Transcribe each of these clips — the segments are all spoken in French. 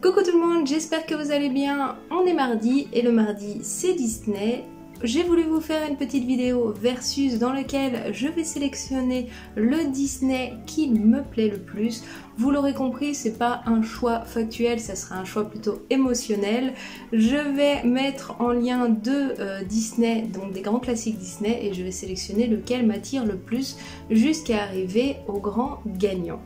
Coucou tout le monde, j'espère que vous allez bien. On est mardi et le mardi c'est Disney. J'ai voulu vous faire une petite vidéo versus dans laquelle je vais sélectionner le Disney qui me plaît le plus. Vous l'aurez compris, c'est pas un choix factuel, ça sera un choix plutôt émotionnel. Je vais mettre en lien deux Disney, donc des grands classiques Disney, et je vais sélectionner lequel m'attire le plus jusqu'à arriver au grand gagnant.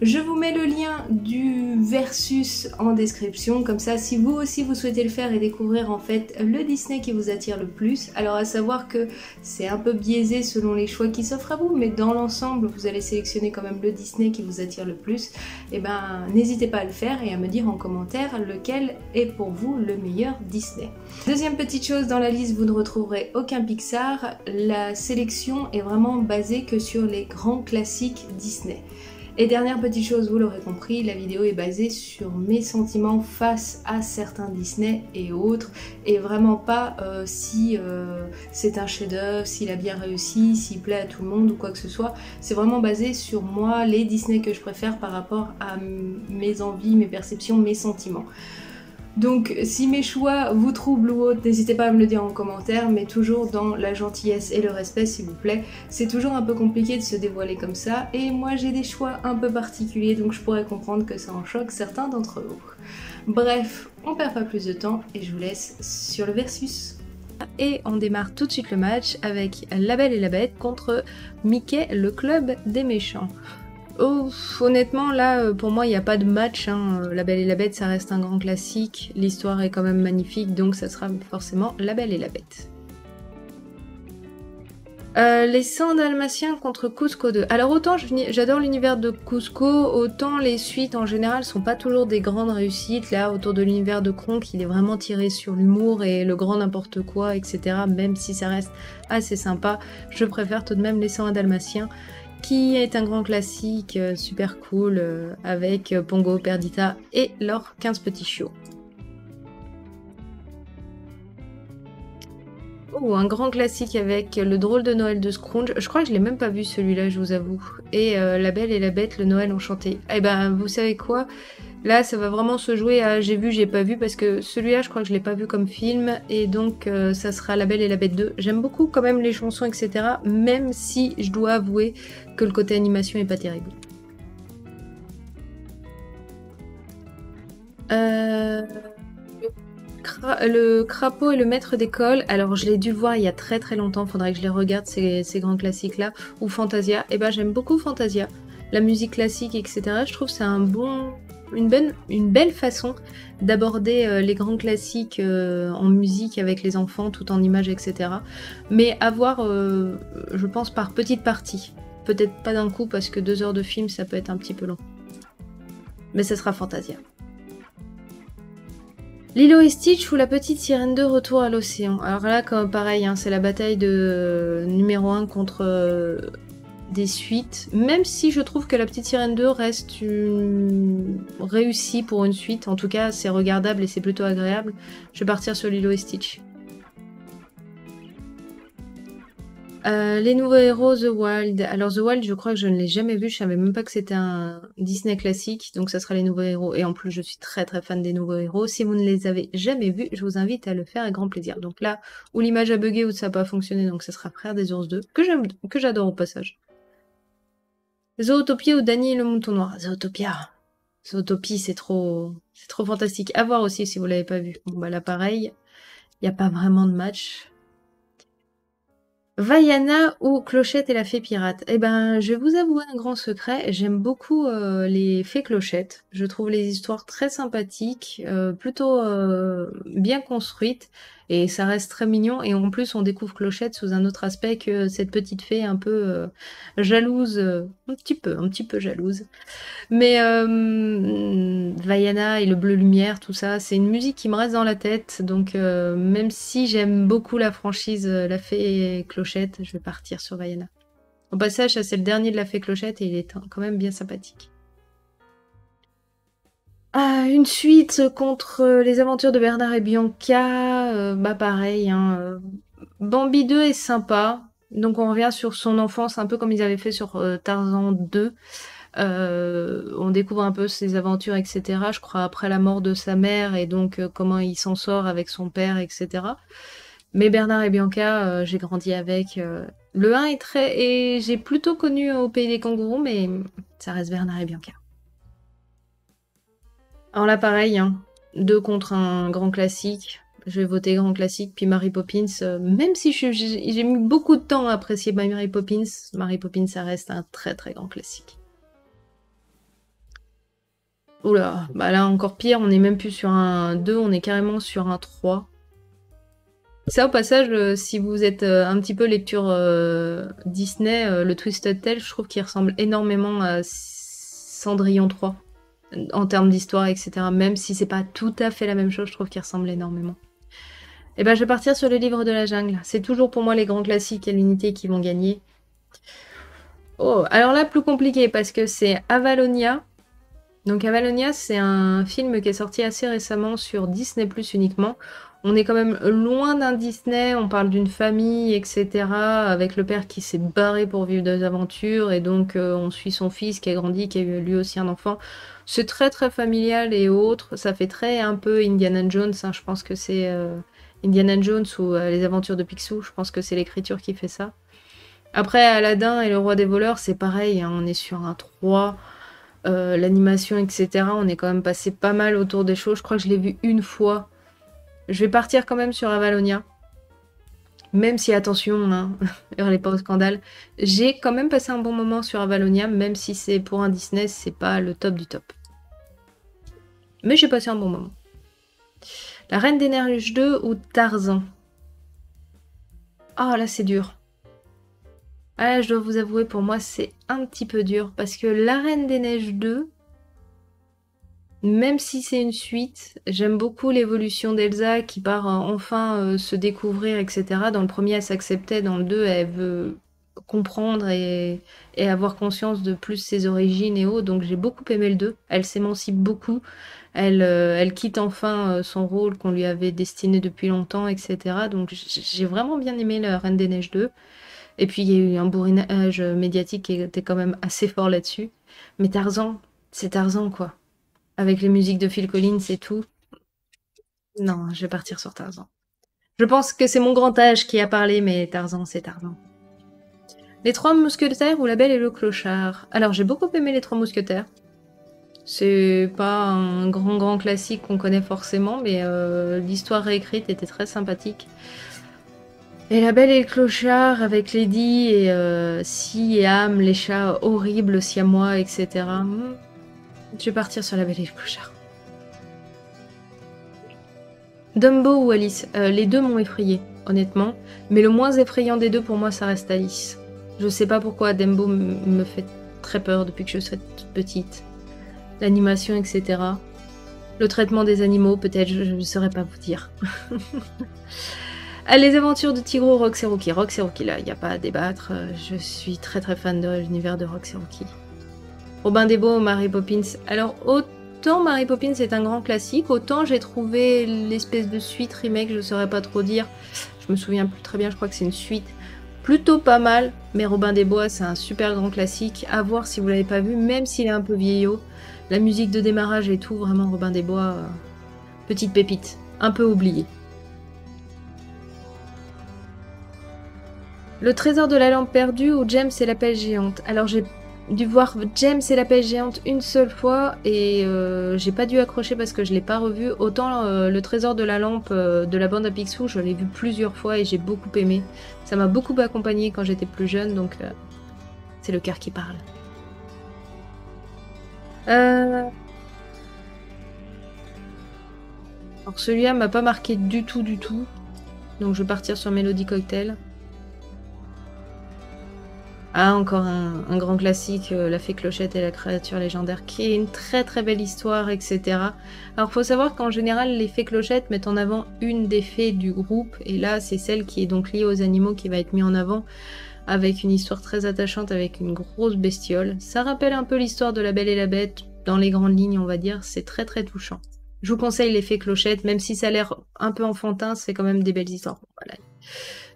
Je vous mets le lien du versus en description, comme ça si vous aussi vous souhaitez le faire et découvrir en fait le Disney qui vous attire le plus. Alors à savoir que c'est un peu biaisé selon les choix qui s'offrent à vous, mais dans l'ensemble vous allez sélectionner quand même le Disney qui vous attire le plus. Et ben n'hésitez pas à le faire et à me dire en commentaire lequel est pour vous le meilleur Disney. Deuxième petite chose, dans la liste vous ne retrouverez aucun Pixar. La sélection est vraiment basée que sur les grands classiques Disney. Et dernière petite chose, vous l'aurez compris, la vidéo est basée sur mes sentiments face à certains Disney et autres, et vraiment pas si c'est un chef-d'œuvre, s'il a bien réussi, s'il plaît à tout le monde ou quoi que ce soit. C'est vraiment basé sur moi, les Disney que je préfère par rapport à mes envies, mes perceptions, mes sentiments. Donc si mes choix vous troublent ou autre, n'hésitez pas à me le dire en commentaire, mais toujours dans la gentillesse et le respect s'il vous plaît. C'est toujours un peu compliqué de se dévoiler comme ça, et moi j'ai des choix un peu particuliers, donc je pourrais comprendre que ça en choque certains d'entre vous. Bref, on perd pas plus de temps et je vous laisse sur le versus. Et on démarre tout de suite le match avec La Belle et la Bête contre Mickey, le club des méchants. Oh, honnêtement, là, pour moi, il n'y a pas de match. La Belle et la Bête, ça reste un grand classique. L'histoire est quand même magnifique, donc ça sera forcément La Belle et la Bête. Les 100 Dalmatiens contre Cusco 2. Alors autant j'adore l'univers de Cusco, autant les suites en général sont pas toujours des grandes réussites. Là, autour de l'univers de Kronk, il est vraiment tiré sur l'humour et le grand n'importe quoi, etc. Même si ça reste assez sympa, je préfère tout de même les 101 Dalmatiens, qui est un grand classique super cool avec Pongo, Perdita et leurs 15 petits chiots. Oh, un grand classique avec Le Drôle de Noël de Scrooge. Je crois que je l'ai même pas vu celui-là, je vous avoue. Et La Belle et la Bête, le Noël enchanté. Eh ben, vous savez quoi? Là, ça va vraiment se jouer à j'ai vu, j'ai pas vu, parce que celui-là, je crois que je l'ai pas vu comme film, et donc ça sera La Belle et la Bête 2. J'aime beaucoup quand même les chansons, etc., même si je dois avouer que le côté animation est pas terrible. Le crapaud et le maître d'école, alors je l'ai dû le voir il y a très très longtemps, faudrait que je les regarde ces grands classiques là, ou Fantasia. Et ben j'aime beaucoup Fantasia, la musique classique, etc. Je trouve que c'est une belle façon d'aborder les grands classiques en musique avec les enfants, tout en images, etc. Mais à voir, je pense, par petites parties. Peut-être pas d'un coup, parce que 2 heures de film, ça peut être un petit peu long. Mais ça sera Fantasia. Lilo et Stitch ou La Petite Sirène 2, Retour à l'océan. Alors là, comme pareil, c'est la bataille de numéro 1 contre des suites. Même si je trouve que La Petite Sirène 2 reste réussie pour une suite. En tout cas, c'est regardable et c'est plutôt agréable. Je vais partir sur Lilo et Stitch. Les nouveaux héros, The Wild. Alors The Wild, je crois que je ne l'ai jamais vu, je savais même pas que c'était un Disney classique, donc ça sera les nouveaux héros. Et en plus, je suis très très fan des nouveaux héros. Si vous ne les avez jamais vus, je vous invite à le faire avec grand plaisir. Donc là, où l'image a bugué, où ça n'a pas fonctionné, donc ça sera Frères des ours 2, que j'adore au passage. Zootopia ou Danny et le mouton noir. Zootopia. Zootopie, c'est trop fantastique. À voir aussi si vous l'avez pas vu. Bon bah là pareil, il n'y a pas vraiment de match. Vaiana ou Clochette et la Fée Pirate. Eh ben, je vais vous avouer un grand secret, j'aime beaucoup les Fées Clochettes. Je trouve les histoires très sympathiques, plutôt bien construites, et ça reste très mignon. Et en plus, on découvre Clochette sous un autre aspect que cette petite fée un peu jalouse, un petit peu jalouse. Mais Vaiana et le Bleu Lumière, tout ça, c'est une musique qui me reste dans la tête. Donc même si j'aime beaucoup la franchise La Fée Clochette, je vais partir sur Vaiana. Au passage, ça c'est le dernier de La Fée Clochette et il est quand même bien sympathique. Ah, une suite contre les aventures de Bernard et Bianca, bah pareil, Bambi 2 est sympa. Donc on revient sur son enfance, un peu comme ils avaient fait sur Tarzan 2. On découvre un peu ses aventures, etc. Je crois après la mort de sa mère et donc comment il s'en sort avec son père, etc. Mais Bernard et Bianca, j'ai grandi avec. Le 1 est très... Et j'ai plutôt connu au Pays des Kangourous, mais ça reste Bernard et Bianca. Alors là, pareil, hein, 2 contre un grand classique. Je vais voter grand classique, puis Mary Poppins. Même si j'ai mis beaucoup de temps à apprécier Mary Poppins, ça reste un très très grand classique. Oula, bah là encore pire, on n'est même plus sur un 2, on est carrément sur un 3. Ça, au passage, si vous êtes un petit peu lecture Disney, le Twisted Tale, je trouve qu'il ressemble énormément à Cendrillon 3, en termes d'histoire, etc. Même si c'est pas tout à fait la même chose, je trouve qu'il ressemble énormément. Et ben, je vais partir sur le livre de la jungle. C'est toujours pour moi les grands classiques et l'unité qui vont gagner. Oh, alors là, plus compliqué, parce que c'est Avalonia. Donc Avalonia, c'est un film qui est sorti assez récemment sur Disney+ uniquement. On est quand même loin d'un Disney, on parle d'une famille, etc. Avec le père qui s'est barré pour vivre des aventures, et donc on suit son fils qui a grandi, qui a eu lui aussi un enfant. C'est très très familial et autres, ça fait très un peu Indiana Jones, hein. Je pense que c'est Indiana Jones ou les aventures de Picsou, je pense que c'est l'écriture qui fait ça. Après Aladdin et le roi des voleurs, c'est pareil, hein, on est sur un 3. L'animation, etc. On est quand même passé pas mal autour des choses. Je crois que je l'ai vu une fois. Je vais partir quand même sur Avalonia. Même si, attention, hein, hurlez pas au scandale. J'ai quand même passé un bon moment sur Avalonia, même si c'est pour un Disney, c'est pas le top du top. Mais j'ai passé un bon moment. La Reine des Neiges 2 ou Tarzan? Ah, là c'est dur. Ah là, je dois vous avouer, pour moi c'est un petit peu dur. Parce que La Reine des Neiges 2... Même si c'est une suite, j'aime beaucoup l'évolution d'Elsa qui part enfin se découvrir, etc. Dans le premier, elle s'acceptait, dans le 2, elle veut comprendre et avoir conscience de plus ses origines et autres. Donc j'ai beaucoup aimé le 2. Elle s'émancipe beaucoup. Elle quitte enfin son rôle qu'on lui avait destiné depuis longtemps, etc. Donc j'ai vraiment bien aimé La Reine des Neiges 2. Et puis il y a eu un bourrinage médiatique qui était quand même assez fort là-dessus. Mais Tarzan, c'est Tarzan quoi. Avec les musiques de Phil Collins et tout. Non, je vais partir sur Tarzan. Je pense que c'est mon grand âge qui a parlé, mais Tarzan, c'est Tarzan. Les Trois Mousquetaires ou La Belle et le Clochard? Alors, j'ai beaucoup aimé Les Trois Mousquetaires. C'est pas un grand classique qu'on connaît forcément, mais l'histoire réécrite était très sympathique. Et La Belle et le Clochard avec Lady et Si et Am, les chats horribles, siamois, etc. Je vais partir sur La Belle et le Clochard. Dumbo ou Alice? Les deux m'ont effrayée, honnêtement. Mais le moins effrayant des deux, pour moi, ça reste Alice. Je sais pas pourquoi Dumbo me fait très peur depuis que je suis toute petite. L'animation, etc. Le traitement des animaux, peut-être, je ne saurais pas vous dire. Les aventures de Tigro, Rox et Rocky. Rox et Rocky, là, il n'y a pas à débattre. Je suis très fan de l'univers de Rox et Rocky. Robin des Bois ou Mary Poppins? Alors, autant Mary Poppins est un grand classique, autant j'ai trouvé l'espèce de suite remake, je ne saurais pas trop dire. Je me souviens plus très bien, je crois que c'est une suite plutôt pas mal. Mais Robin des Bois, c'est un super grand classique. À voir si vous l'avez pas vu, même s'il est un peu vieillot. La musique de démarrage et tout, vraiment Robin des Bois, petite pépite, un peu oubliée. Le trésor de la lampe perdue ou James et la pêche géante? Alors j'ai dû voir James et la pêche géante une seule fois et j'ai pas dû accrocher parce que je l'ai pas revu. Autant le trésor de la lampe de la bande à Picsou, je l'ai vu plusieurs fois et j'ai beaucoup aimé. Ça m'a beaucoup accompagnée quand j'étais plus jeune, donc c'est le cœur qui parle. Alors celui-là m'a pas marqué du tout. Donc je vais partir sur Melody Cocktail. Ah, encore un grand classique, La Fée Clochette et la créature légendaire, qui est une très belle histoire, etc. Alors, faut savoir qu'en général, les Fées Clochettes mettent en avant une des fées du groupe, et là, c'est celle qui est donc liée aux animaux qui va être mise en avant, avec une histoire très attachante, avec une grosse bestiole. Ça rappelle un peu l'histoire de La Belle et la Bête, dans les grandes lignes, on va dire, c'est très touchant. Je vous conseille les Fées Clochettes, même si ça a l'air un peu enfantin, c'est quand même des belles histoires. Voilà.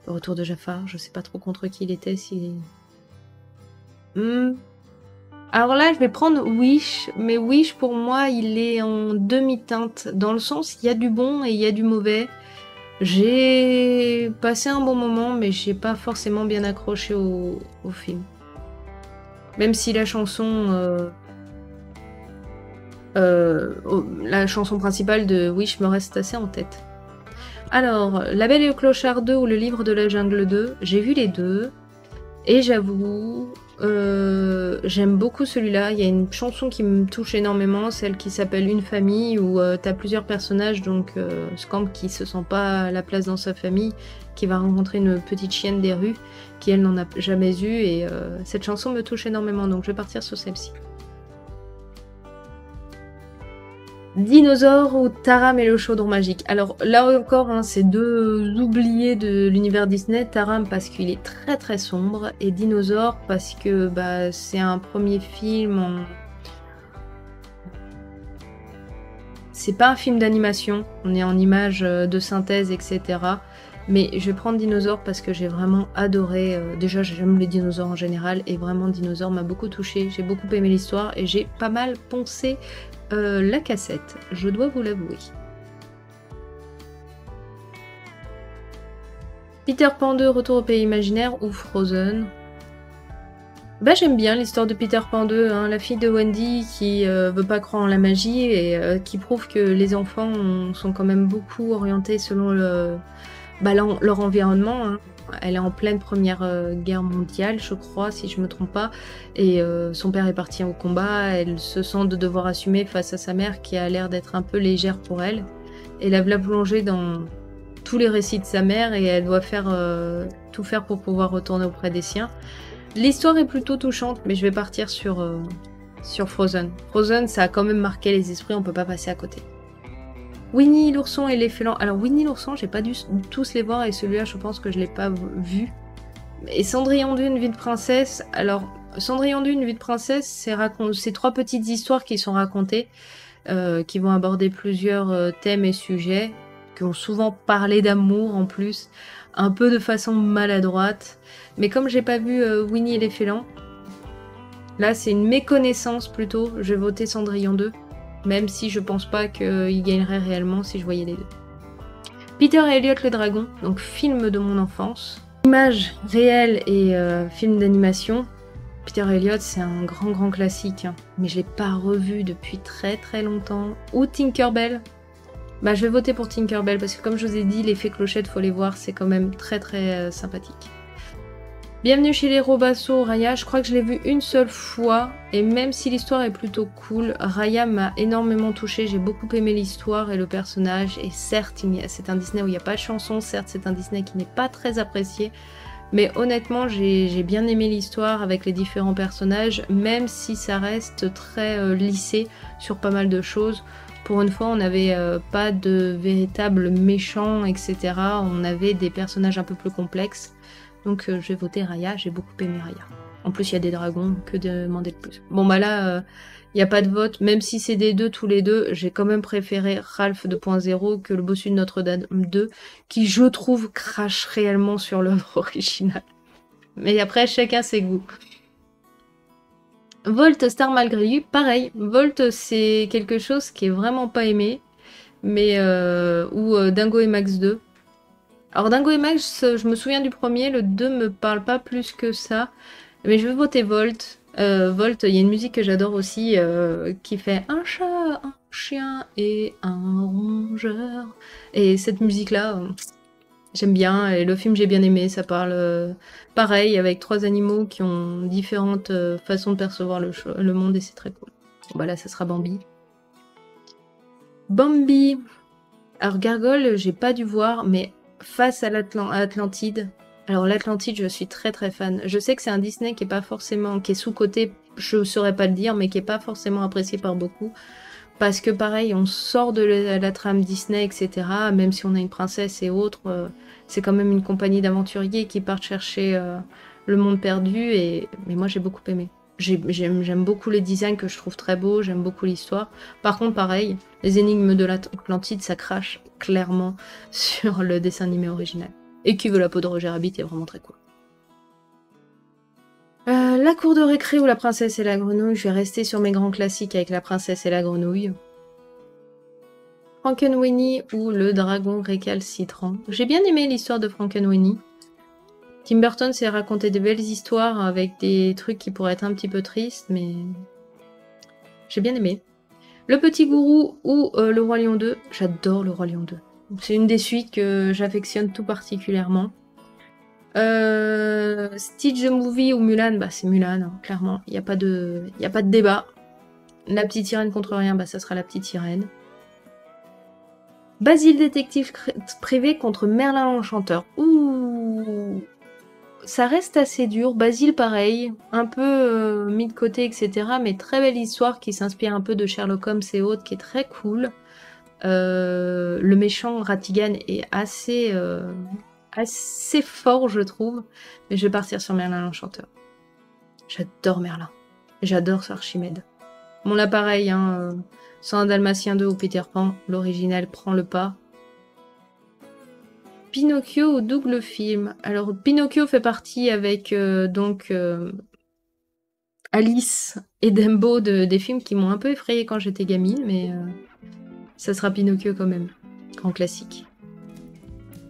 Le retour de Jafar, je sais pas trop contre qui il était, si... Alors là, je vais prendre Wish, mais Wish pour moi, il est en demi-teinte, dans le sens il y a du bon et il y a du mauvais. J'ai passé un bon moment, mais j'ai pas forcément bien accroché au film. Même si la chanson, la chanson principale de Wish me reste assez en tête. Alors, La Belle et le Clochard 2 ou Le Livre de la Jungle 2, j'ai vu les deux. Et j'avoue, j'aime beaucoup celui-là. Il y a une chanson qui me touche énormément, celle qui s'appelle Une famille, où t'as plusieurs personnages, donc Scamp qui se sent pas à la place dans sa famille, qui va rencontrer une petite chienne des rues, qui elle n'en a jamais eu, et cette chanson me touche énormément, donc je vais partir sur celle-ci. Dinosaure ou Taram et le chaudron magique. Alors là encore, hein, c'est deux oubliés de l'univers Disney. Taram parce qu'il est très très sombre et Dinosaure parce que bah, c'est un premier film en... C'est pas un film d'animation, on est en images de synthèse, etc. Mais je vais prendre Dinosaure parce que j'ai vraiment adoré. Déjà, j'aime les dinosaures en général et vraiment Dinosaure m'a beaucoup touchée. J'ai beaucoup aimé l'histoire et j'ai pas mal poncé la cassette, je dois vous l'avouer. Peter Pan 2, Retour au pays imaginaire ou Frozen. Bah j'aime bien l'histoire de Peter Pan 2, hein, la fille de Wendy qui veut pas croire en la magie et qui prouve que les enfants sont quand même beaucoup orientés selon leur environnement. Hein. Elle est en pleine Première Guerre mondiale, je crois, si je me trompe pas. Et son père est parti au combat. Elle se sent de devoir assumer face à sa mère qui a l'air d'être un peu légère pour elle. Et elle l'a plongée dans tous les récits de sa mère et elle doit tout faire pour pouvoir retourner auprès des siens. L'histoire est plutôt touchante, mais je vais partir sur Frozen. Frozen, ça a quand même marqué les esprits, on peut pas passer à côté. Winnie l'ourson et les félins. Alors Winnie l'ourson, j'ai pas dû tous les voir et celui-là, je pense que je l'ai pas vu. Et Cendrillon d'une vie de princesse. Alors Cendrillon d'une vie de princesse, c'est trois petites histoires qui sont racontées, qui vont aborder plusieurs thèmes et sujets, qui ont souvent parlé d'amour en plus, un peu de façon maladroite. Mais comme j'ai pas vu Winnie et les félins, là c'est une méconnaissance plutôt. Je vais voter Cendrillon 2. Même si je pense pas qu'il gagnerait réellement si je voyais les deux. Peter et Elliot le dragon, donc film de mon enfance. Image réelle et film d'animation. Peter et Elliot, c'est un grand classique, hein, mais je l'ai pas revu depuis très longtemps. Ou Tinkerbell. Bah je vais voter pour Tinkerbell parce que comme je vous ai dit, l'effet clochette, faut les voir, c'est quand même très sympathique. Bienvenue chez les Robassos, Raya, je crois que je l'ai vu une seule fois, et même si l'histoire est plutôt cool, Raya m'a énormément touchée, j'ai beaucoup aimé l'histoire et le personnage, et certes, c'est un Disney où il n'y a pas de chanson, certes c'est un Disney qui n'est pas très apprécié, mais honnêtement j'ai bien aimé l'histoire avec les différents personnages, même si ça reste très lissé sur pas mal de choses. Pour une fois, on n'avait pas de véritables méchants, etc. On avait des personnages un peu plus complexes. Donc je vais voter Raya, j'ai beaucoup aimé Raya. En plus il y a des dragons, que demander de plus. Bon bah là, il n'y a pas de vote, même si c'est des deux tous les deux, j'ai quand même préféré Ralph 2.0 que le bossu de Notre-Dame 2, qui je trouve crache réellement sur l'œuvre originale. Mais après, chacun ses goûts. Volt, Star malgré lui, pareil. Volt, c'est quelque chose qui est vraiment pas aimé, mais ou Dingo et Max 2. Alors Dingo et Max, je me souviens du premier, le 2 me parle pas plus que ça, mais je vais voter Volt. Volt, il y a une musique que j'adore aussi, qui fait un chat, un chien et un rongeur. Et cette musique-là, j'aime bien, et le film j'ai bien aimé, ça parle pareil, avec trois animaux qui ont différentes façons de percevoir le monde, et c'est très cool. Bon bah là, ça sera Bambi. Bambi. Alors Gargoyle, j'ai pas dû voir, mais face à l'Atlantide. Alors l'Atlantide, je suis très fan. Je sais que c'est un Disney qui est pas forcément, qui est sous-coté, je saurais pas le dire, mais qui est pas forcément apprécié par beaucoup. Parce que pareil, on sort de la trame Disney, etc. Même si on a une princesse et autres, c'est quand même une compagnie d'aventuriers qui partent chercher le monde perdu. Mais moi j'ai beaucoup aimé. J'aime beaucoup les designs que je trouve très beaux, j'aime beaucoup l'histoire. Par contre, pareil, les énigmes de l'Atlantide, ça crache clairement sur le dessin animé original. Et Qui veut la peau de Roger Rabbit est vraiment très cool. La cour de récré ou la princesse et la grenouille. Je vais rester sur mes grands classiques avec la princesse et la grenouille. Frankenweenie ou le dragon récalcitrant. J'ai bien aimé l'histoire de Frankenweenie. Tim Burton s'est raconté des belles histoires avec des trucs qui pourraient être un petit peu tristes, mais j'ai bien aimé. Le Petit Gourou ou le Roi Lion 2. J'adore le Roi Lion 2. C'est une des suites que j'affectionne tout particulièrement. Stitch the Movie ou Mulan, bah c'est Mulan, hein, clairement. Il n'y a pas de débat. La petite sirène contre rien, bah ça sera la petite sirène. Basile détective privé contre Merlin l'enchanteur. Ouh, ça reste assez dur. Basile pareil, un peu mis de côté, etc. Mais très belle histoire qui s'inspire un peu de Sherlock Holmes et autres, qui est très cool. Le méchant Ratigan est assez fort, je trouve. Mais je vais partir sur Merlin l'enchanteur. J'adore Merlin. J'adore Archimède. Bon là pareil, hein, 101 Dalmatien 2 ou Peter Pan, l'original prend le pas. Pinocchio ou Doug le film. Alors Pinocchio fait partie avec Alice et Dumbo des films qui m'ont un peu effrayée quand j'étais gamine, mais ça sera Pinocchio quand même. Grand classique.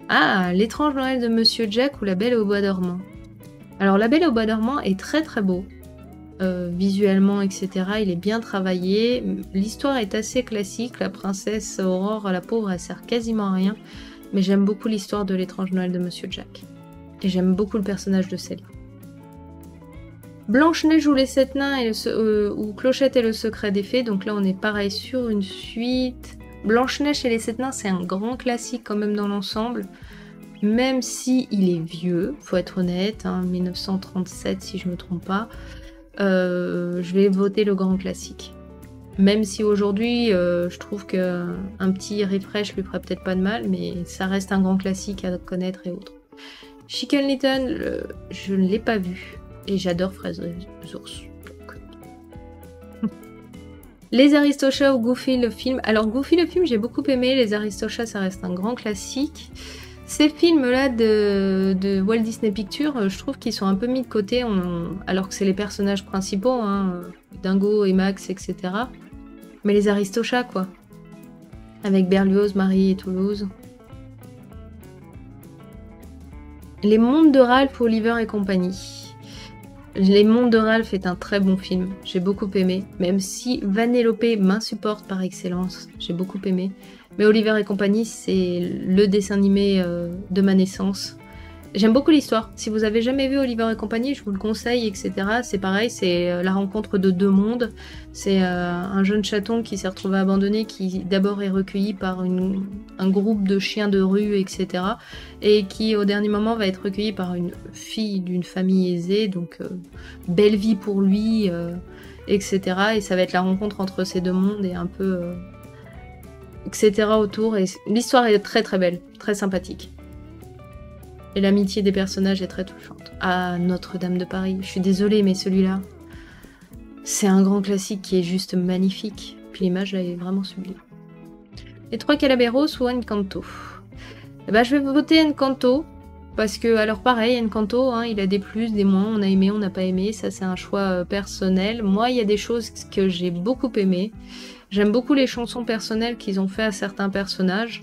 Ah, L'étrange Noël de Monsieur Jack ou La Belle au bois dormant. Alors La Belle au bois dormant est très très beau. Visuellement, etc. Il est bien travaillé. L'histoire est assez classique. La princesse Aurore, la pauvre, elle sert quasiment à rien. Mais j'aime beaucoup l'histoire de l'étrange Noël de Monsieur Jack. Et j'aime beaucoup le personnage de Sally. Blanche-Neige ou les Sept Nains ou Clochette et le secret des fées. Donc là, on est pareil sur une suite. Blanche-Neige et les Sept Nains, c'est un grand classique quand même dans l'ensemble. Même si il est vieux, faut être honnête, hein, 1937 si je me trompe pas. Je vais voter le grand classique. Même si aujourd'hui, je trouve qu'un petit refresh lui ferait peut-être pas de mal, mais ça reste un grand classique à connaître et autres. Chicken Little, je ne l'ai pas vu, et j'adore Fraise des ours. Les Aristochats ou Goofy le film. Alors Goofy le film, j'ai beaucoup aimé. Les Aristochats, ça reste un grand classique. Ces films-là de Walt Disney Pictures, je trouve qu'ils sont un peu mis de côté, alors que c'est les personnages principaux, hein, Dingo et Max, etc. Mais les Aristochats, quoi. Avec Berlioz, Marie et Toulouse. Les Mondes de Ralph, Oliver et compagnie. Les Mondes de Ralph est un très bon film, j'ai beaucoup aimé, même si Vanellope m'insupporte par excellence, j'ai beaucoup aimé. Mais Oliver et compagnie, c'est le dessin animé de ma naissance. J'aime beaucoup l'histoire. Si vous avez jamais vu Oliver et compagnie, je vous le conseille, etc. C'est pareil, c'est la rencontre de deux mondes. C'est un jeune chaton qui s'est retrouvé abandonné, qui d'abord est recueilli par un groupe de chiens de rue, etc. Et qui, au dernier moment, va être recueilli par une fille d'une famille aisée. Donc, belle vie pour lui, etc. Et ça va être la rencontre entre ces deux mondes et un peu... etc. autour. Et l'histoire est très très belle, très sympathique. Et l'amitié des personnages est très touchante. Ah, Notre-Dame de Paris. Je suis désolée, mais celui-là, c'est un grand classique qui est juste magnifique. Puis l'image, là, est vraiment sublime. Les Trois Calaberos ou Encanto. Eh ben, je vais voter Encanto. Parce que, alors pareil, Encanto, hein, il a des plus, des moins. On a aimé, on n'a pas aimé. Ça, c'est un choix personnel. Moi, il y a des choses que j'ai beaucoup aimées. J'aime beaucoup les chansons personnelles qu'ils ont fait à certains personnages.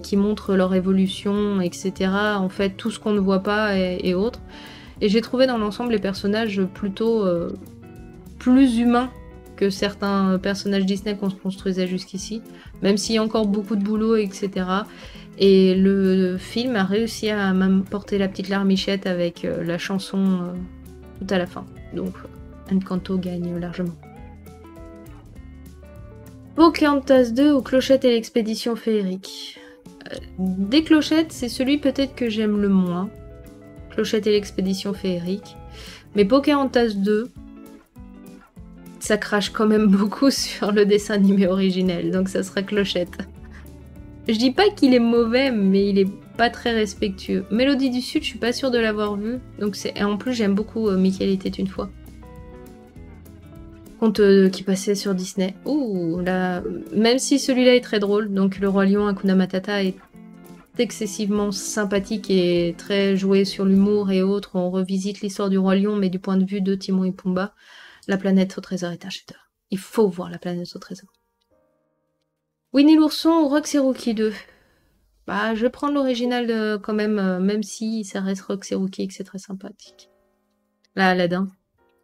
Qui montrent leur évolution, etc. En fait, tout ce qu'on ne voit pas et autres. Et j'ai trouvé dans l'ensemble les personnages plutôt plus humains que certains personnages Disney qu'on se construisait jusqu'ici, même s'il y a encore beaucoup de boulot, etc. Et le film a réussi à m'apporter la petite larmichette avec la chanson tout à la fin. Donc, Encanto gagne largement. Pocahontas 2 ou Clochette et l'expédition féerique. Des Clochettes, c'est celui peut-être que j'aime le moins. Clochette et l'expédition féerique. Mais Pocahontas 2, ça crache quand même beaucoup sur le dessin animé originel, donc ça sera Clochette. Je dis pas qu'il est mauvais, mais il est pas très respectueux. Mélodie du Sud, je suis pas sûre de l'avoir vu, donc et en plus j'aime beaucoup Michael était une fois. Conte qui passait sur Disney. Ouh, là, même si celui-là est très drôle, donc Le Roi Lion, Hakuna Matata est excessivement sympathique et très joué sur l'humour et autres. On revisite l'histoire du Roi Lion, mais du point de vue de Timon et Pumba. La planète au trésor est un chef-d'œuvre. Il faut voir la planète au trésor. Winnie l'ourson ou Rox et Rookie 2. Bah, je vais prendre l'original quand même, même si ça reste Rox et Rookie et que c'est très sympathique. Là, Aladdin.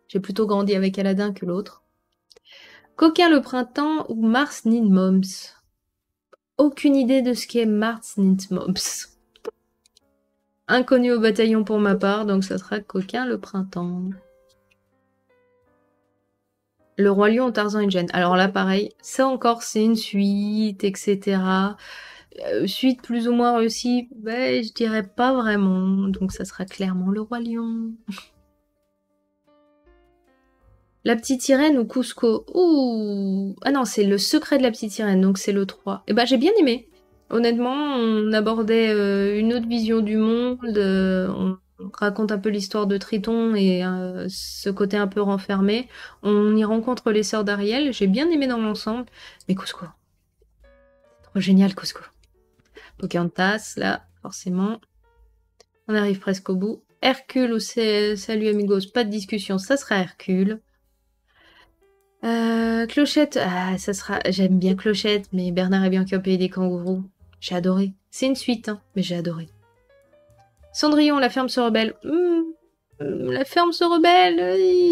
J'ai plutôt grandi avec Aladdin que l'autre. Coquin le printemps ou Mars Need Moms. Aucune idée de ce qu'est Mars Need Moms. Inconnu au bataillon pour ma part, donc ça sera Coquin le printemps. Le Roi Lion ou Tarzan et Jane. Alors là, pareil, ça encore, c'est une suite, etc. Suite plus ou moins réussie, ben, je dirais pas vraiment. Donc ça sera clairement le Roi Lion. La petite sirène ou Cusco. Ouh. Ah non, c'est le secret de la petite sirène, donc c'est le 3. Et ben j'ai bien aimé. Honnêtement, on abordait une autre vision du monde, on raconte un peu l'histoire de Triton et ce côté un peu renfermé. On y rencontre les sœurs d'Ariel, j'ai bien aimé dans l'ensemble. Mais Cusco. Trop génial, Cusco. Pocahontas, là, forcément. On arrive presque au bout. Hercule ou Salut Amigos, pas de discussion, ça sera Hercule. Clochette, ah, ça sera... J'aime bien Clochette, mais Bernard et Bianca au pays des kangourous. J'ai adoré. C'est une suite, hein, mais j'ai adoré. Cendrillon, la ferme se rebelle. La ferme se rebelle,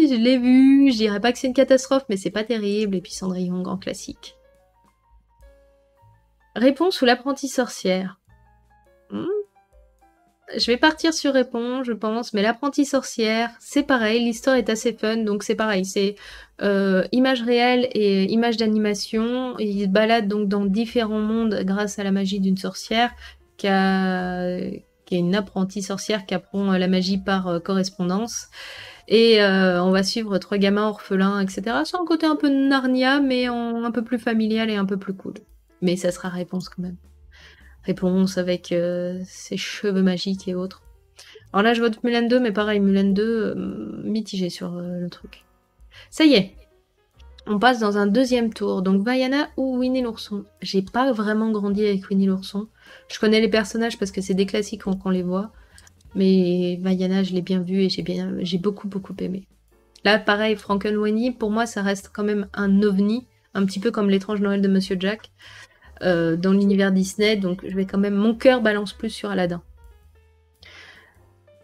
je l'ai vu. Je dirais pas que c'est une catastrophe, mais c'est pas terrible. Et puis Cendrillon, grand classique. Réponse ou l'apprentie sorcière. Je vais partir sur réponse, je pense, mais l'apprentie sorcière, c'est pareil, l'histoire est assez fun, donc c'est pareil, c'est image réelle et image d'animation. Il se balade donc dans différents mondes grâce à la magie d'une sorcière qui est une apprentie sorcière qui apprend la magie par correspondance. Et on va suivre 3 gamins orphelins, etc. C'est un côté un peu Narnia, mais un peu plus familial et un peu plus cool. Mais ça sera réponse quand même. Réponse avec ses cheveux magiques et autres. Alors là, je vote Mulan 2, mais pareil, Mulan 2, mitigé sur le truc. Ça y est, on passe dans un deuxième tour. Donc Vaiana ou Winnie l'ourson. J'ai pas vraiment grandi avec Winnie l'ourson. Je connais les personnages parce que c'est des classiques quand on les voit. Mais Vaiana, je l'ai bien vu et j'ai beaucoup aimé. Là, pareil, Frankenweenie, pour moi, ça reste quand même un ovni, un petit peu comme l'étrange Noël de Monsieur Jack. Dans l'univers Disney, donc je vais quand même... Mon cœur balance plus sur Aladdin.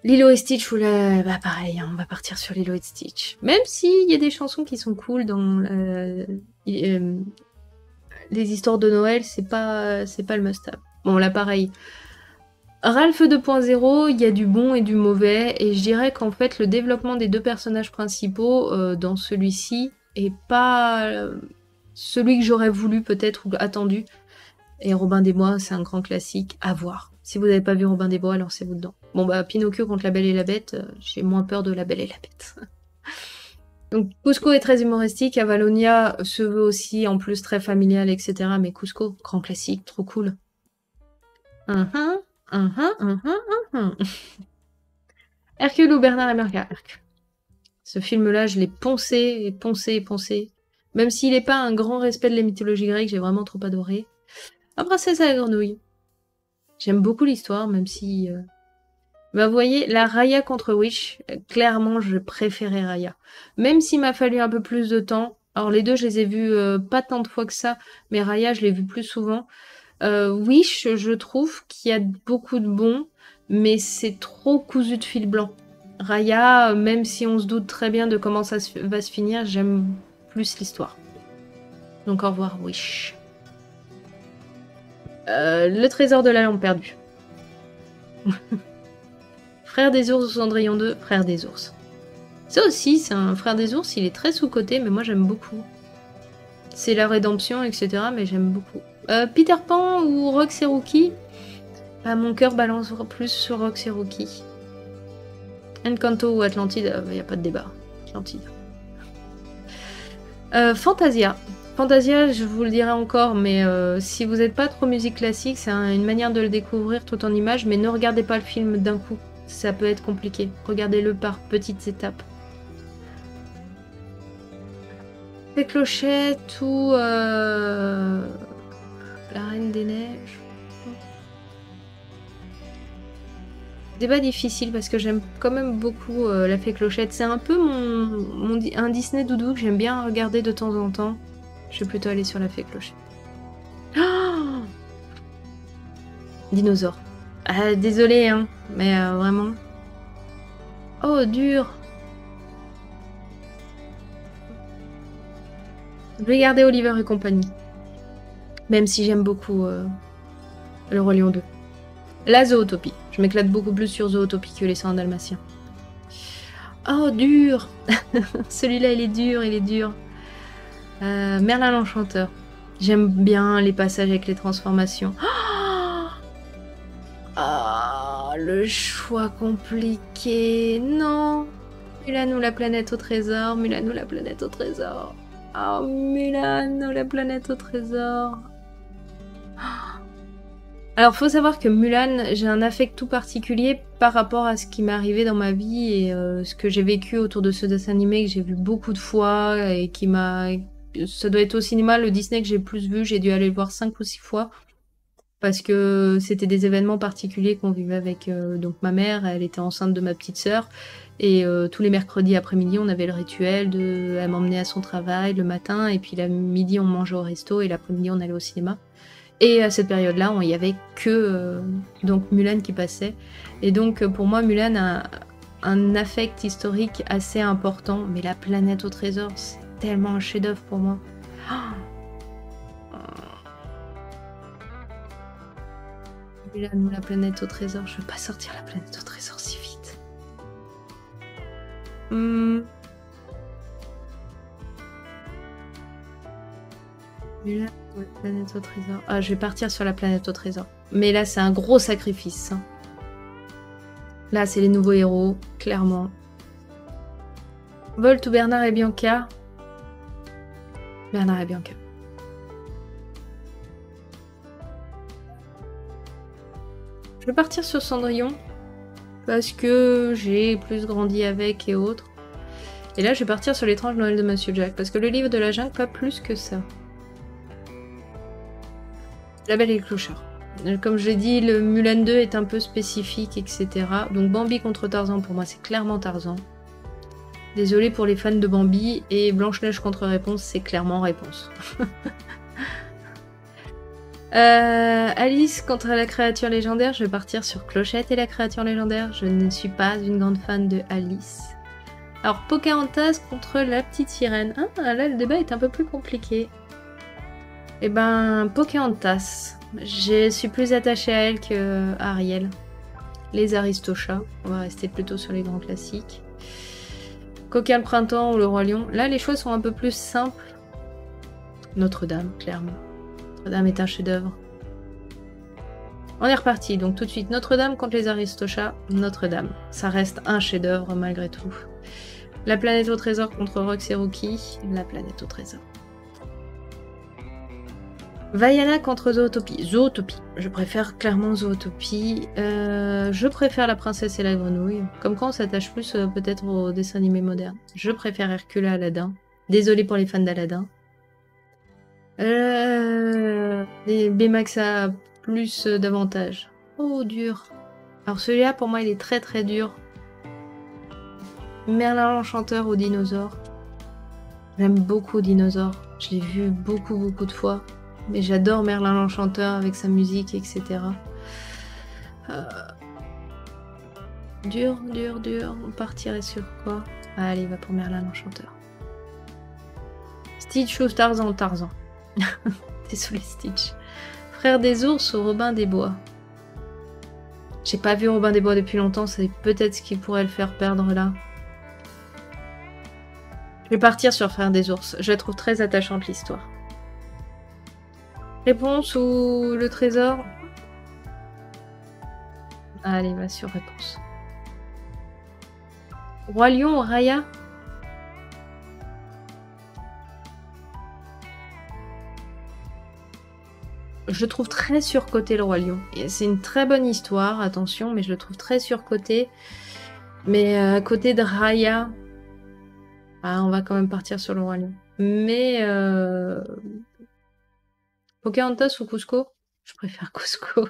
Lilo et Stitch, ou là, bah pareil, hein, on va partir sur Lilo et Stitch. Même s'il y a des chansons qui sont cool dans les histoires de Noël, c'est pas le must-have. Bon, là pareil. Ralph 2.0, il y a du bon et du mauvais, et je dirais qu'en fait le développement des 2 personnages principaux dans celui-ci est pas celui que j'aurais voulu peut-être ou attendu. Et Robin des Bois, c'est un grand classique à voir. Si vous n'avez pas vu Robin des Bois, lancez-vous dedans. Bon bah, Pinocchio contre La Belle et la Bête, j'ai moins peur de La Belle et la Bête. Donc Cusco est très humoristique, Avalonia se veut aussi en plus très familial, etc. Mais Cusco, grand classique, trop cool. Hercule ou Bernard et Bianca. Hercule. Ce film-là, je l'ai poncé. Même s'il n'est pas un grand respect de la mythologie grecque, j'ai vraiment trop adoré. La princesse à la grenouille. J'aime beaucoup l'histoire, même si... Bah, vous voyez, la Raya contre Wish, clairement, je préférais Raya. Même s'il m'a fallu un peu plus de temps. Alors, les deux, je les ai vus pas tant de fois que ça, mais Raya, je l'ai vu plus souvent. Wish, je trouve qu'il y a beaucoup de bons, mais c'est trop cousu de fil blanc. Raya, même si on se doute très bien de comment ça va se finir, j'aime plus l'histoire. Donc, au revoir, Wish. Le trésor de la lampe perdue. Frère des ours ou Cendrillon 2, Frère des ours. Ça aussi, c'est un Frère des ours, il est très sous-coté, mais moi j'aime beaucoup. C'est la rédemption, etc., mais j'aime beaucoup. Peter Pan ou Rox et Rookie, bah, mon cœur balance plus sur Rox et Rookie. Encanto ou Atlantide, il n'y a pas de débat. Atlantide. Fantasia. Fantasia, je vous le dirai encore, mais si vous n'êtes pas trop musique classique, c'est une manière de le découvrir tout en images, mais ne regardez pas le film d'un coup. Ça peut être compliqué. Regardez-le par petites étapes. Les clochettes ou La Reine des Neiges. Débat difficile parce que j'aime quand même beaucoup La Fée Clochette. C'est un peu un Disney doudou que j'aime bien regarder de temps en temps. Je vais plutôt aller sur La Fée Clochette. Oh, dinosaure. Ah, désolé, hein, mais vraiment. Oh, dur. Je vais garder Oliver et compagnie. Même si j'aime beaucoup Le Roi Lion 2. La Zootopie. Je m'éclate beaucoup plus sur Zootopie que les 100 dalmatiens. Oh, dur. Celui-là, il est dur, il est dur. Merlin l'Enchanteur. J'aime bien les passages avec les transformations. Ah, le choix compliqué. Non. Mulan ou la planète au trésor. Mulan ou la planète au trésor. Oh, Mulan ou la planète au trésor. Alors, faut savoir que Mulan, j'ai un affect tout particulier par rapport à ce qui m'est arrivé dans ma vie et ce que j'ai vécu autour de ce dessin animé que j'ai vu beaucoup de fois et qui m'a... Ça doit être au cinéma le Disney que j'ai plus vu, j'ai dû aller le voir 5 ou 6 fois parce que c'était des événements particuliers qu'on vivait avec donc ma mère, elle était enceinte de ma petite sœur et tous les mercredis après-midi on avait le rituel de... Elle m'emmenait à son travail le matin et puis le midi on mangeait au resto et l'après-midi on allait au cinéma. Et à cette période-là, il n'y avait que donc Mulan qui passait. Et donc pour moi, Mulan a un affect historique assez important. Mais la planète au trésor, c'est tellement un chef-d'œuvre pour moi. Mulan ou la planète au trésor, je ne veux pas sortir la planète au trésor si vite. Mulan ou la planète au trésor. Ah, je vais partir sur la planète au trésor. Mais là, c'est un gros sacrifice. Hein. Là, c'est les nouveaux héros, clairement. Volt ou Bernard et Bianca? Bernard et Bianca. Je vais partir sur Cendrillon. Parce que j'ai plus grandi avec et autres. Et là, je vais partir sur l'étrange Noël de Monsieur Jack. Parce que le livre de la jungle, pas plus que ça. La Belle et le Clochard. Comme je l'ai dit, le Mulan 2 est un peu spécifique, etc. Donc Bambi contre Tarzan, pour moi, c'est clairement Tarzan. Désolée pour les fans de Bambi. Et Blanche-Neige contre Réponse, c'est clairement Réponse. Alice contre la créature légendaire, je vais partir sur Clochette et la créature légendaire. Je ne suis pas une grande fan de Alice. Alors Pocahontas contre la petite sirène. Ah, là le débat est un peu plus compliqué. Eh ben, Pocahontas. Je suis plus attachée à elle qu'à Ariel. Les Aristochats. On va rester plutôt sur les grands classiques. Coquin le printemps ou le Roi Lion. Là, les choix sont un peu plus simples. Notre-Dame, clairement. Notre-Dame est un chef-d'œuvre. On est reparti. Donc tout de suite, Notre-Dame contre les Aristochats. Notre-Dame. Ça reste un chef-d'œuvre malgré tout. La planète au trésor contre Rox et Rookie. La planète au trésor. Vaiana contre Zootopie. Zootopie. Je préfère clairement Zootopie. Je préfère La Princesse et la Grenouille. Comme quoi on s'attache plus peut-être aux dessins animés modernes. Je préfère Hercule à Aladdin. Désolée pour les fans d'Aladdin. Baymax a plus d'avantages. Oh, dur. Alors celui-là, pour moi, il est très très dur. Merlin l'Enchanteur ou Dinosaure. J'aime beaucoup Dinosaure. Je l'ai vu beaucoup de fois. Mais j'adore Merlin l'Enchanteur avec sa musique, etc. Dur. On partirait sur quoi? Allez, il va pour Merlin l'Enchanteur. Stitch ou Tarzan? Tarzan. Désolé Stitch. Frère des ours ou Robin des Bois? J'ai pas vu Robin des Bois depuis longtemps, c'est peut-être ce qui pourrait le faire perdre là. Je vais partir sur Frère des ours. Je la trouve très attachante l'histoire. Réponse ou le trésor? Allez, va sur Réponse. Roi Lion ou Raya? Je le trouve très surcoté le Roi Lion. C'est une très bonne histoire, attention, mais je le trouve très surcoté. Mais à côté de Raya, on va quand même partir sur le Roi Lion. Mais Pocahontas ou Cusco? Je préfère Cusco.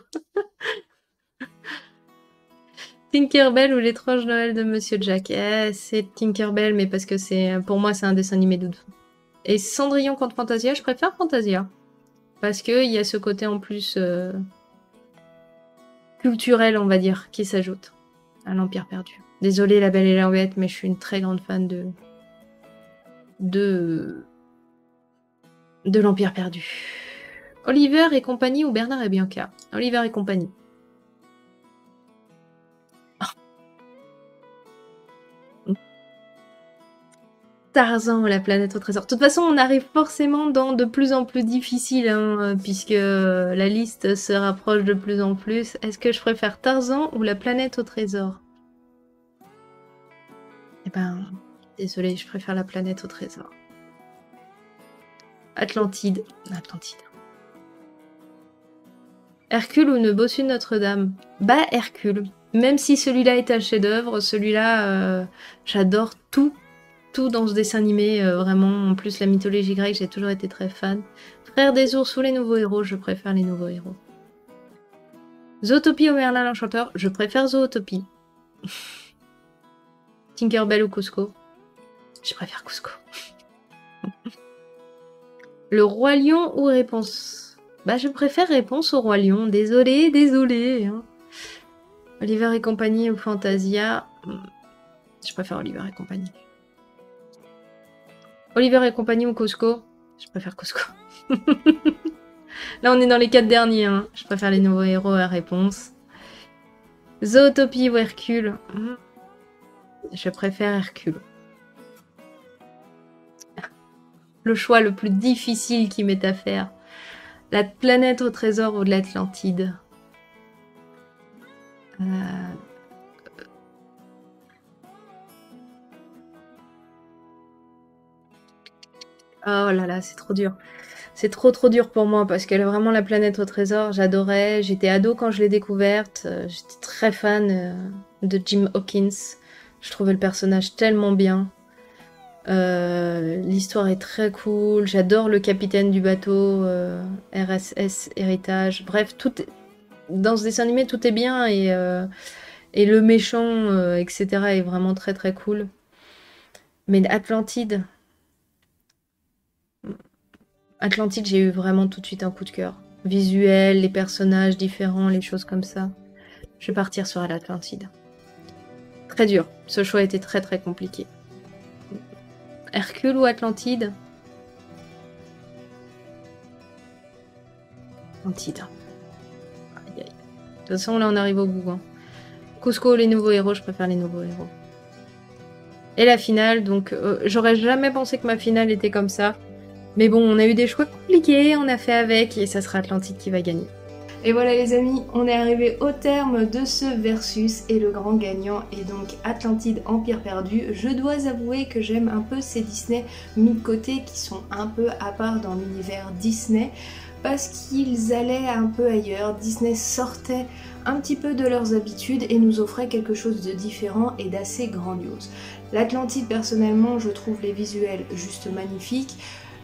Tinkerbell ou l'étrange Noël de Monsieur Jack. C'est Tinkerbell, mais parce que pour moi c'est un dessin animé doudou. Et Cendrillon contre Fantasia, je préfère Fantasia. Parce qu'il y a ce côté en plus culturel, on va dire, qui s'ajoute à l'Empire perdu. Désolée la Belle et la Bête, mais je suis une très grande fan de l'Empire perdu. Oliver et compagnie ou Bernard et Bianca? Oliver et compagnie. Tarzan, la planète au trésor. De toute façon, on arrive forcément dans de plus en plus difficile, hein, puisque la liste se rapproche de plus en plus. Est-ce que je préfère Tarzan ou la planète au trésor? Eh ben, désolée, je préfère la planète au trésor. Atlantide. Atlantide. Hercule ou Ne bossu de Notre-Dame? Bah, Hercule. Même si celui-là est un chef-d'œuvre, celui-là, j'adore tout dans ce dessin animé, vraiment. En plus, la mythologie grecque, j'ai toujours été très fan. Frère des ours ou les nouveaux héros, je préfère les nouveaux héros. Zootopie ou Merlin l'Enchanteur, je préfère Zootopie. Tinkerbell ou Cusco, je préfère Cusco. Le Roi Lion ou Réponse? Bah, je préfère Réponse au Roi Lion. Désolé. Hein. Oliver et compagnie ou Fantasia? Je préfère Oliver et compagnie. Oliver et compagnie ou Cusco? Je préfère Cusco. Là, on est dans les 4 derniers. Hein. Je préfère les nouveaux héros à Réponse. Zootopie ou Hercule? Je préfère Hercule. Le choix le plus difficile qui m'est à faire. La planète au trésor ou de l'Atlantide? Oh là là, c'est trop dur. C'est trop dur pour moi parce qu'elle est vraiment la planète au trésor. J'adorais. J'étais ado quand je l'ai découverte. J'étais très fan de Jim Hawkins. Je trouvais le personnage tellement bien. L'histoire est très cool. J'adore le capitaine du bateau, RSS Héritage. Bref, dans ce dessin animé, tout est bien et le méchant, etc. est vraiment très cool. Mais Atlantide, j'ai eu vraiment tout de suite un coup de cœur. Visuel, les personnages différents, les choses comme ça. Je vais partir sur l'Atlantide. Très dur. Ce choix était très compliqué. Hercule ou Atlantide? Atlantide. Aïe. De toute façon, là, on arrive au bout. Hein. Cusco, les nouveaux héros, je préfère les nouveaux héros. Et la finale, donc, j'aurais jamais pensé que ma finale était comme ça. Mais bon, on a eu des choix compliqués, on a fait avec, et ça sera Atlantide qui va gagner. Et voilà les amis, on est arrivé au terme de ce versus et le grand gagnant est donc Atlantide Empire perdu. Je dois avouer que j'aime un peu ces Disney mis de côté qui sont un peu à part dans l'univers Disney parce qu'ils allaient un peu ailleurs. Disney sortait un petit peu de leurs habitudes et nous offrait quelque chose de différent et d'assez grandiose. L'Atlantide personnellement, je trouve les visuels juste magnifiques.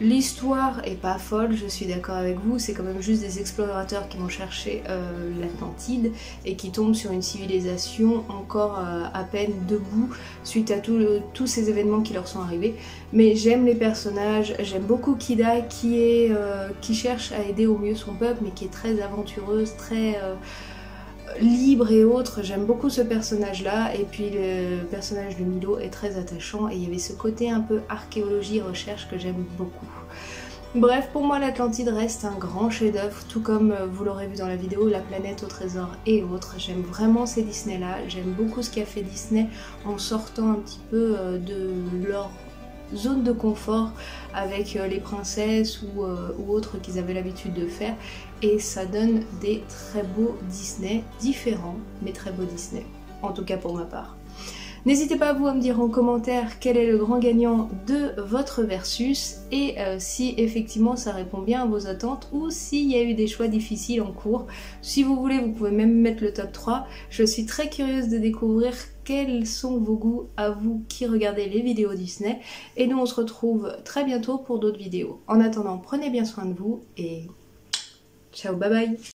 L'histoire est pas folle, je suis d'accord avec vous, c'est quand même juste des explorateurs qui vont chercher l'Atlantide et qui tombent sur une civilisation encore à peine debout suite à tous ces événements qui leur sont arrivés. Mais j'aime les personnages, j'aime beaucoup Kida qui cherche à aider au mieux son peuple mais qui est très aventureuse, très libre et autres. J'aime beaucoup ce personnage là et puis le personnage de Milo est très attachant et il y avait ce côté un peu archéologie recherche que j'aime beaucoup. Bref, pour moi l'Atlantide reste un grand chef-d'œuvre, tout comme vous l'aurez vu dans la vidéo, La planète au trésor et autres. J'aime vraiment ces Disney là, j'aime beaucoup ce qu'a fait Disney en sortant un petit peu de leur zone de confort avec les princesses ou autres qu'ils avaient l'habitude de faire et ça donne des très beaux Disney, différents mais très beaux Disney, en tout cas pour ma part. N'hésitez pas vous à me dire en commentaire quel est le grand gagnant de votre versus et si effectivement ça répond bien à vos attentes ou s'il y a eu des choix difficiles en cours. Si vous voulez, vous pouvez même mettre le top 3. Je suis très curieuse de découvrir quels sont vos goûts à vous qui regardez les vidéos Disney. Et nous on se retrouve très bientôt pour d'autres vidéos. En attendant, prenez bien soin de vous et ciao, bye bye.